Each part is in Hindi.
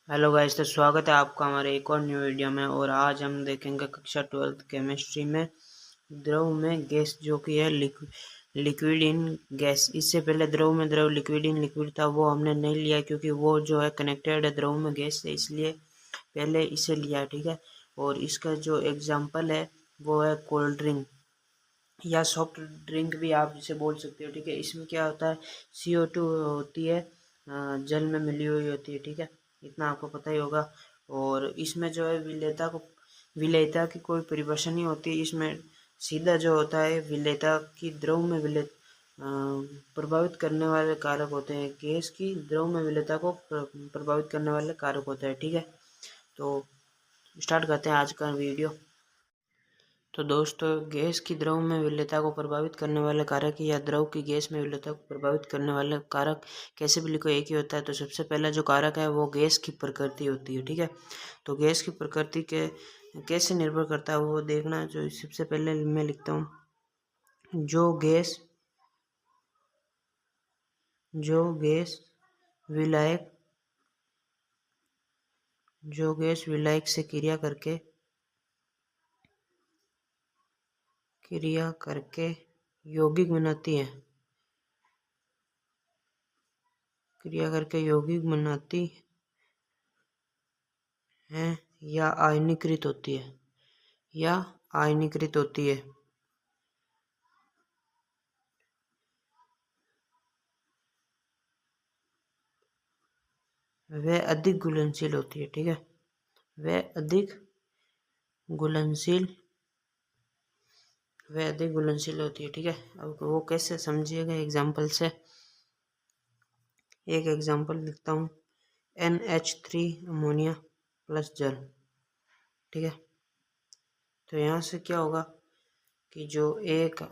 हेलो गाइस, तो स्वागत है आपका हमारे एक और न्यू वीडियो में। और आज हम देखेंगे कक्षा 12th केमिस्ट्री में द्रव में गैस जो कि है लिक्विड इन गैस। इससे पहले द्रव में द्रव लिक्विड इन लिक्विड था, वो हमने नहीं लिया क्योंकि वो जो है कनेक्टेड है द्रव में गैस से, इसलिए पहले इसे लिया। ठीक है। और इसका जो एग्जाम्पल है वो है कोल्ड ड्रिंक या सॉफ्ट ड्रिंक भी आप इसे बोल सकते हो। ठीक है। इसमें क्या होता है, CO2 होती है, जल में मिली हुई होती है। ठीक है, इतना आपको पता ही होगा। और इसमें जो है विलेयता की कोई परिभाषा नहीं होती। इसमें सीधा जो होता है विलेयता की द्रव में प्रभावित करने वाले कारक होते हैं। गैस की द्रव में विलेयता को प्रभावित करने वाले कारक होते हैं। ठीक है, तो स्टार्ट करते हैं आज का वीडियो। तो दोस्तों, गैस की द्रव में विलेयता को प्रभावित करने वाले कारक या द्रव की गैस में विलेयता को प्रभावित करने वाले कारक कैसे भी लिखो, एक ही होता है। तो सबसे पहला जो कारक है वो गैस की प्रकृति होती है। ठीक है, तो गैस की प्रकृति के कैसे निर्भर करता है वो देखना। जो सबसे पहले मैं लिखता हूँ, विलायक जो गैस विलायक से क्रिया करके यौगिक बनाती है, है या आयनीकृत होती है, वह अधिक घुलनशील होती है। ठीक है, वह अधिक घुलनशील होती है। ठीक है, अब वो कैसे समझिएगा एग्जाम्पल से। एक एग्जाम्पल लिखता हूँ, NH3 अमोनिया प्लस जल। ठीक है, तो यहाँ से क्या होगा कि जो एक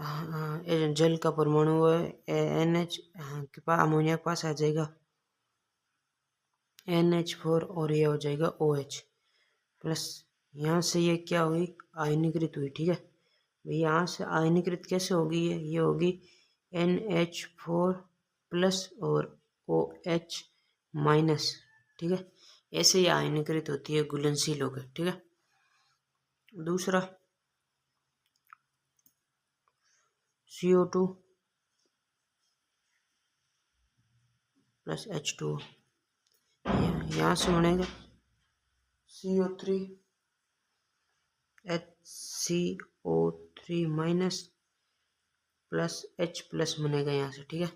जल का परमाणु है NH के पास, अमोनिया के पास आ जाएगा NH4 और ये हो जाएगा OH प्लस। यहाँ से ये क्या हुई, आयनीकृत हुई। ठीक है, यहाँ से आयनीकृत कैसे होगी, ये होगी NH4 प्लस और OH माइनस। ठीक है, ऐसे ही आयनीकृत होती है, घुलनशील होकर। ठीक है, दूसरा CO2 प्लस H2O, यहाँ से बनेगा CO3 HCO3 minus plus H plus बनेगा यहाँ से। ठीक है,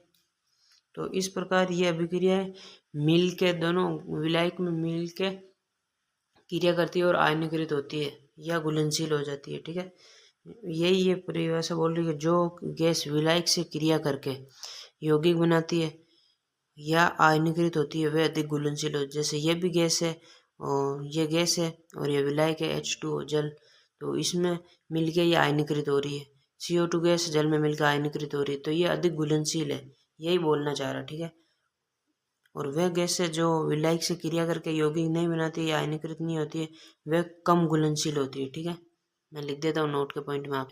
तो इस प्रकार ये अभिक्रियाएं मिल के दोनों विलायक में मिल के क्रिया करती है और आयनीकृत होती है या घुलनशील हो जाती है। ठीक है, यही ये परिभाषा बोल रही है, जो गैस विलायक से क्रिया करके यौगिक बनाती है या आयनीकृत होती है वह अधिक घुलनशील हो। जैसे ये भी गैस है और ये विलायक है H2O जल, तो इसमें मिलके ये आयनीकृत हो रही है। CO2 गैस जल में मिलकर आयनीकृत हो रही है, तो ये अधिक घुलनशील है, यही बोलना चाह रहा। ठीक है, और वह गैस है जो विलायक से क्रिया करके यौगिक नहीं बनाती या आयनीकृत नहीं होती है, वह कम घुलनशील होती है। ठीक है, मैं लिख देता हूँ नोट के पॉइंट में आप।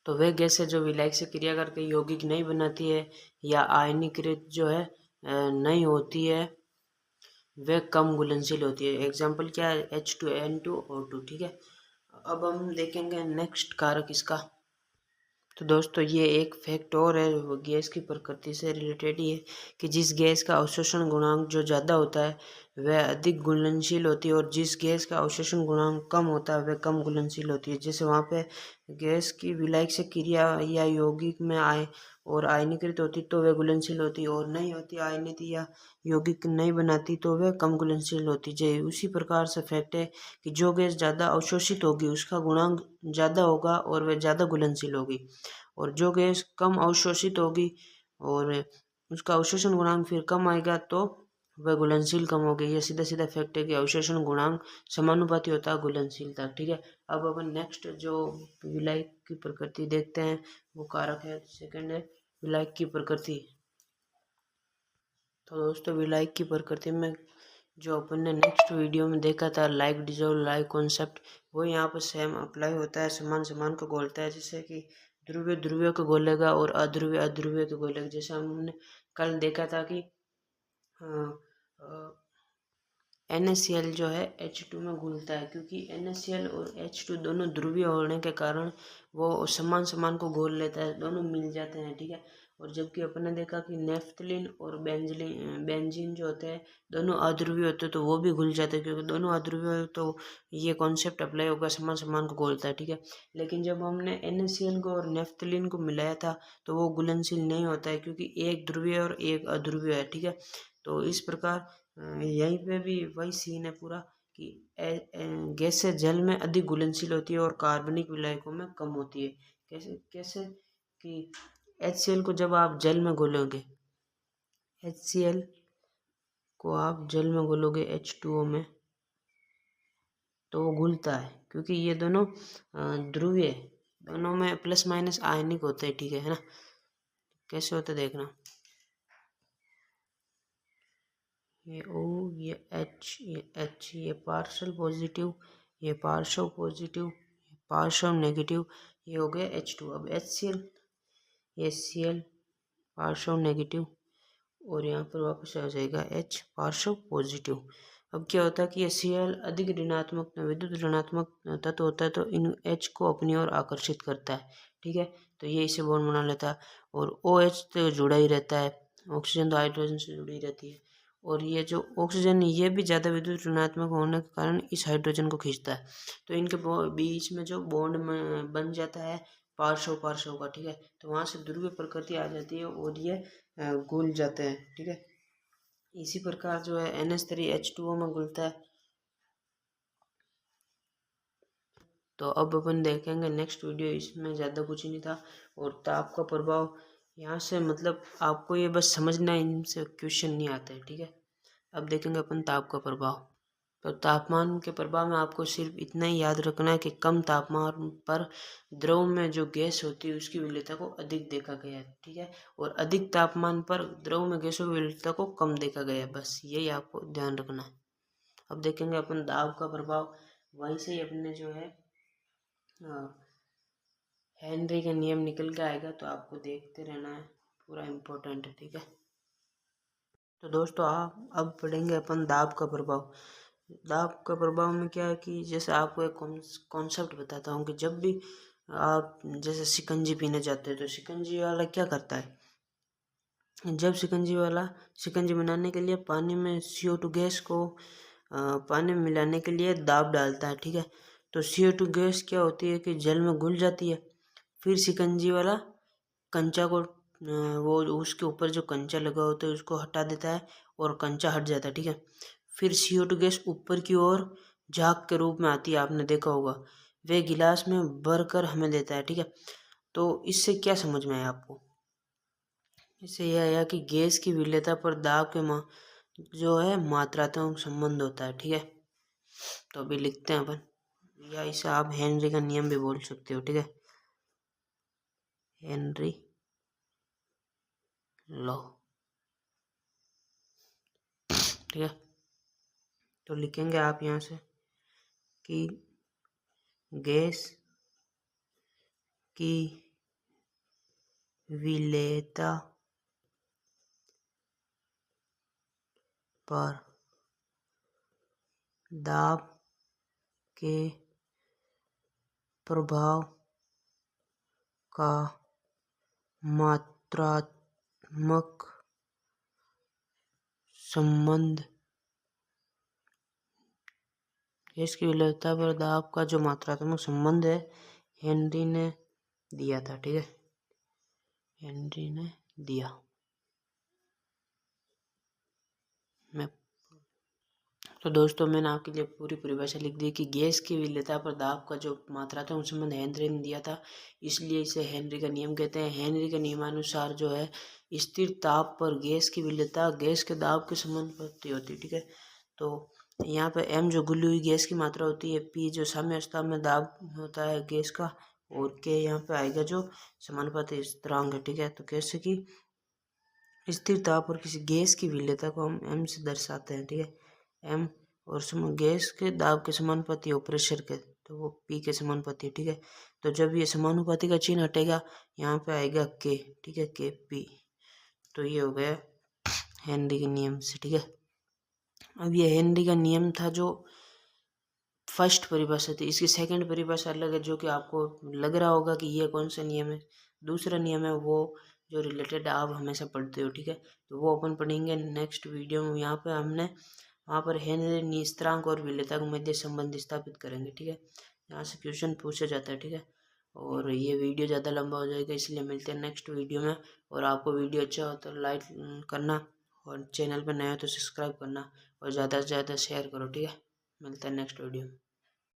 तो वह गैस है जो विलायक से क्रिया करके यौगिक नहीं बनाती है या आयनीकृत जो है नहीं होती है, वह कम घुलनशील होती है। एग्जाम्पल क्या है, H2N2O2। ठीक है, अब हम देखेंगे नेक्स्ट कारक इसका। तो दोस्तों, ये एक फैक्ट और है, वो गैस की प्रकृति से रिलेटेड ही है कि जिस गैस का अवशोषण गुणांक जो ज़्यादा होता है वह अधिक घुलनशील होती है, और जिस गैस का अवशोषण गुणांक कम होता है वह कम घुलनशील होती है। जैसे वहाँ पे गैस की विलायक से क्रिया या यौगिक में आए और आयनीकृत होती तो वह घुलनशील होती, और नहीं होती आयनित या यौगिक नहीं बनाती तो वह कम घुलनशील होती। जो उसी प्रकार से फैक्ट है कि जो गैस ज़्यादा अवशोषित होगी उसका गुणांक ज़्यादा होगा और वह ज़्यादा घुलनशील होगी, और जो गैस कम अवशोषित होगी और उसका अवशोषण गुणांक फिर कम आएगा तो वह घुलनशील कम होगी। ये सीधा सीधा फैक्ट है कि अवशोषण गुणांक समानुपाती होता है घुलनशीलता। ठीक है, अब अपन नेक्स्ट जो विलायक की प्रकृति देखते हैं, वो कारक है सेकंड है विलायक की प्रकृति। तो दोस्तों, विलायक की प्रकृति में जो अपन ने नेक्स्ट वीडियो में देखा था, लाइक डिजोल्व लाइक कॉन्सेप्ट, वो यहाँ पर सेम अप्लाई होता है। समान समान को घोलता है, जैसे कि ध्रुवीय ध्रुवीय को घोलेगा और अध्रुवीय अध्रुवीय को घोलेगा। जैसे हमने कल देखा था कि NaCl जो है H2 में घुलता है, क्योंकि NaCl और H2 दोनों ध्रुवीय होने के कारण वो समान समान को घोल लेता है, दोनों मिल जाते हैं, ठीक है। और जबकि अपन ने देखा कि नेफ्थलीन और बेंजीन जो होते हैं दोनों अध्रुवीय होते हैं, तो वो भी घुल जाते हैं, क्योंकि दोनों अध्रुवीय हो तो ये कॉन्सेप्ट अप्लाई होगा, समान समान को घोलता है, ठीक है। लेकिन जब हमने NaCl को और नेफ्थलीन को मिलाया था तो वो घुलनशील नहीं होता है, क्योंकि एक ध्रुवीय और एक अध्रुवीय है, ठीक है। तो इस प्रकार यहीं पे भी वही सीन है पूरा कि गैसें जल में अधिक घुलनशील होती है और कार्बनिक विलायकों में कम होती है। कैसे कैसे कि HCl को जब आप जल में घोलोगे, HCl को आप जल में घोलोगे H2O में, तो वो घुलता है, क्योंकि ये दोनों ध्रुवीय है, दोनों में प्लस माइनस आयनिक होते हैं, ठीक है ना। कैसे होता है देखना, ये O, ये H, ये H, ये पार्शल पॉजिटिव, ये पार्शल पॉजिटिव, ये पार्शल नेगेटिव, ये हो गया H2। अब HCl, ये Cl पार्शल नेगेटिव, और यहाँ पर वापस आ जाएगा H पार्शल पॉजिटिव। अब क्या होता है कि ये Cl अधिक ऋणात्मक विद्युत ऋणात्मक तत्व होता है, तो इन H को अपनी ओर आकर्षित करता है, ठीक है। तो ये इसे बॉन्ड बना लेता है, और OH तो जुड़ा ही रहता है, ऑक्सीजन तो हाइड्रोजन से जुड़ी रहती है, और ये जो ऑक्सीजन ये भी ज़्यादा विद्युत ऋणात्मक होने के कारण इस हाइड्रोजन को खींचता है, तो इनके बीच में जो बॉन्ड में बन जाता है पार्श्व पार्श्व का, ठीक है। तो वहाँ से ध्रुवीय प्रकृति आ जाती है और ये घुल जाते हैं, ठीक है। इसी प्रकार जो है NH3H2O में घुलता है। तो अब अपन देखेंगे नेक्स्ट वीडियो, इसमें ज़्यादा कुछ नहीं था। और ताप का प्रभाव यहाँ से मतलब आपको ये बस समझना है, इनसे क्वेश्चन नहीं आते हैं, ठीक है। अब देखेंगे अपन ताप का प्रभाव। तो तापमान के प्रभाव में आपको सिर्फ इतना ही याद रखना है कि कम तापमान पर द्रव में जो गैस होती है उसकी विलेयता को अधिक देखा गया है, ठीक है। और अधिक तापमान पर द्रव में गैसों की विलेयता को कम देखा गया है, बस यही आपको ध्यान रखना है। अब देखेंगे अपन दाब का प्रभाव, वहीं से ही अपने जो है हेनरी का नियम निकल के आएगा, तो आपको देखते रहना है, पूरा इम्पोर्टेंट है, ठीक है। तो दोस्तों आप अब पढ़ेंगे अपन दाब का प्रभाव। दाब का प्रभाव में क्या है कि जैसे आपको एक कॉन्सेप्ट बताता हूँ कि जब भी आप जैसे शिकंजी पीने जाते हैं, तो शिकंजी वाला क्या करता है, जब शिकंजी बनाने के लिए पानी में CO2 गैस को पानी में मिलाने के लिए दाब डालता है, ठीक है। तो CO2 गैस क्या होती है कि जल में घुल जाती है, फिर शिकंजी वाला कंचा को वो उसके ऊपर जो कंचा लगा होता है उसको हटा देता है और कंचा हट जाता है, ठीक है। फिर CO2 गैस ऊपर की ओर झाग के रूप में आती है, आपने देखा होगा, वे गिलास में भरकर हमें देता है, ठीक है। तो इससे क्या समझ में आया आपको, इससे यह आया कि गैस की विलेयता पर दाब के जो है मात्रात्मक संबंध होता है, ठीक है। तो अभी लिखते हैं अपन, या इसे आप हेनरी का नियम भी बोल सकते हो, ठीक है, हेनरी लॉ, ठीक है। तो लिखेंगे आप यहाँ से कि गैस की विलेयता पर दाब के प्रभाव का मात्रात्मक संबंध, गैस की विलेयता पर दाब का जो मात्रात्मक संबंध है हेनरी ने दिया था, ठीक है, हेनरी ने दिया। तो दोस्तों मैंने आपके लिए पूरी परिभाषा लिख दी कि गैस की विलेयता पर दाब का जो मात्रात्मक संबंध हेनरी ने दिया था, इसलिए इसे हेनरी का नियम कहते हैं। हेनरी के नियमानुसार जो है स्थिर ताप पर गैस की विलेयता गैस के दाब के समानुपाती होती है, ठीक है। तो यहाँ पे M जो घुली हुई गैस की मात्रा होती है, P जो साम्य अवस्था में दाब होता है गैस का, और K यहाँ पे आएगा जो समानुपाती स्थिरांक है, ठीक है। तो कैसे कि स्थिर ताप पर किसी गैस की विलेयता को हम M से दर्शाते हैं, ठीक है, M, और गैस के दाब के समानुपाती हो प्रेशर के, तो वो P के समानुपाती है, ठीक है। तो जब ये समानुपाती का चिन्ह हटेगा यहाँ पे आएगा K, ठीक है, K P। तो ये हो गया हेनरी के नियम से, ठीक है। अब ये हेनरी का नियम था जो फर्स्ट परिभाषा थी। इसकी सेकंड परिभाषा अलग है, जो कि आपको लग रहा होगा कि ये कौन सा नियम है। दूसरा नियम है वो जो रिलेटेड आप हमेशा पढ़ते हो, ठीक है। तो वो अपन पढ़ेंगे नेक्स्ट वीडियो में। यहाँ पे हमने वहाँ पर हेनरी नी स्थिरांक और विलेयता के मध्य संबंध स्थापित करेंगे, ठीक है। यहाँ से क्वेश्चन पूछा जाता है, ठीक है। और ये वीडियो ज़्यादा लंबा हो जाएगा, इसलिए मिलते हैं नेक्स्ट वीडियो में। और आपको वीडियो अच्छा हो तो लाइक करना, और चैनल पर नया हो तो सब्सक्राइब करना, और ज़्यादा से ज़्यादा शेयर करो, ठीक है। मिलते हैं नेक्स्ट वीडियो में।